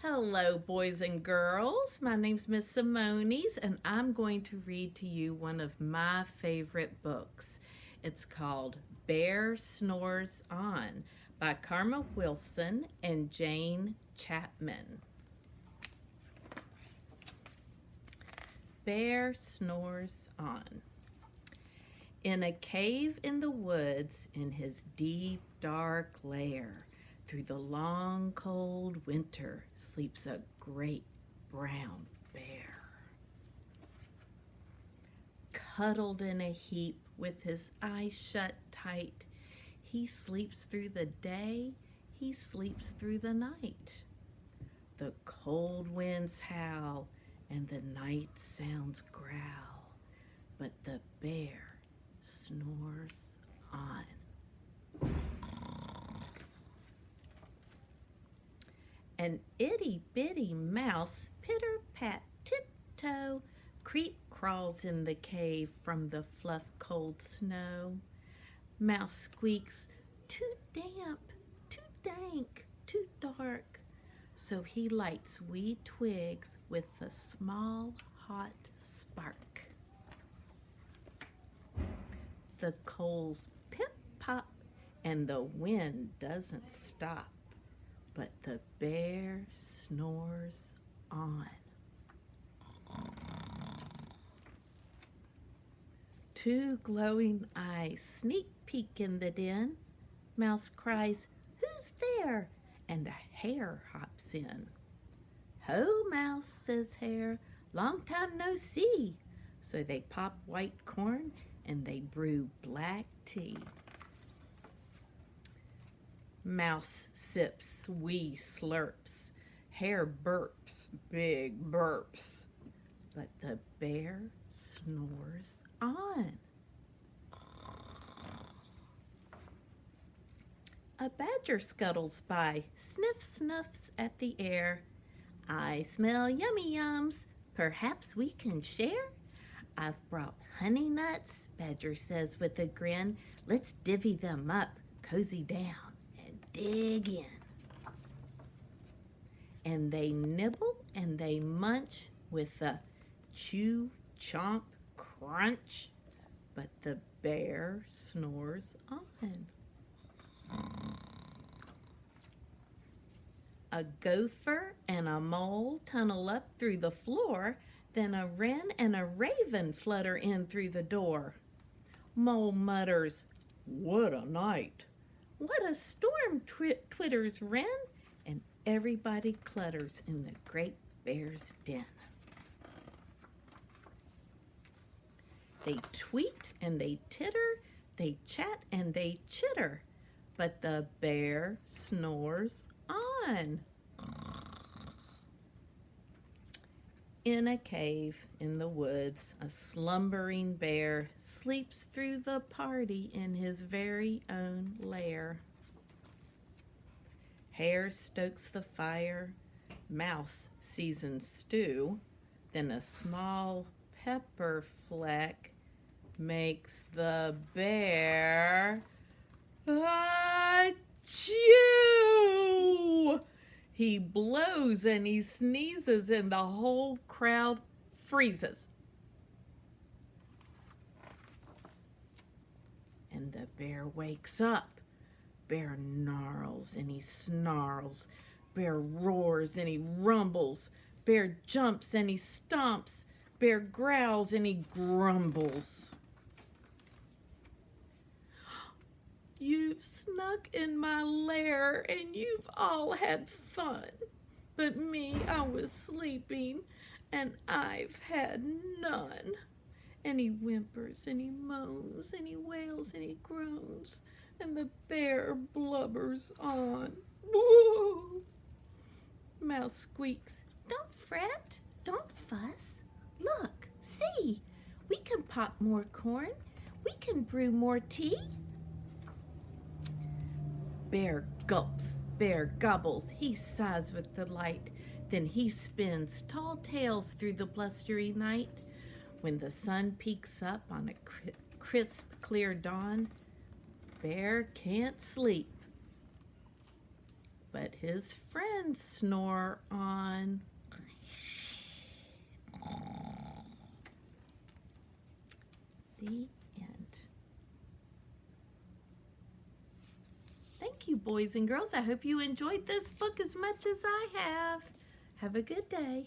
Hello, boys and girls. My name's Miss Semones, and I'm going to read to you one of my favorite books. It's called Bear Snores On by Karma Wilson and Jane Chapman. Bear Snores On. In a cave in the woods, in his deep, dark lair, through the long, cold winter, sleeps a great brown bear. Cuddled in a heap with his eyes shut tight, he sleeps through the day, he sleeps through the night. The cold winds howl and the night sounds growl, but the bear snores on. An itty bitty mouse, pitter pat tiptoe, creep crawls in the cave from the fluff cold snow. Mouse squeaks, too damp, too dank, too dark. So he lights wee twigs with a small hot spark. The coals pip pop and the wind doesn't stop, but the bear snores on. Two glowing eyes sneak peek in the den. Mouse cries, "Who's there?" and a hare hops in. "Ho, Mouse," says Hare, "long time no see." So they pop white corn and they brew black tea. Mouse sips wee slurps. Hare burps big burps. But the bear snores on. A badger scuttles by, snuffs at the air. "I smell yummy yums, perhaps we can share?" "I've brought honey nuts," Badger says with a grin. "Let's divvy them up, cozy down, and dig in." And they nibble and they munch with a chew, chomp, crunch, but the bear snores on. A gopher and a mole tunnel up through the floor, then a wren and a raven flutter in through the door. Mole mutters, "What a night!" "What a storm!" twitters wren, and everybody clutters in the great bear's den. They tweet and they titter, they chat and they chitter, but the bear snores on. In a cave in the woods, a slumbering bear sleeps through the party in his very own lair. Hare stokes the fire, Mouse seasons stew, then a small pepper fleck makes the bear achoo! He blows and he sneezes and the whole crowd freezes. And the bear wakes up. Bear gnarls and he snarls. Bear roars and he rumbles. Bear jumps and he stomps. Bear growls and he grumbles. "You've snuck in my lair and you've all had fun. But me, I was sleeping and I've had none." And he whimpers and he moans and he wails and he groans, and the bear blubbers on. Woo! Mouse squeaks, "Don't fret, don't fuss. Look, see, we can pop more corn, we can brew more tea." Bear gulps, bear gobbles, he sighs with delight. Then he spins tall tales through the blustery night. When the sun peeks up on a crisp, clear dawn, Bear can't sleep, but his friend and snore on. The end. Thank you, boys and girls. I hope you enjoyed this book as much as I have. Have a good day.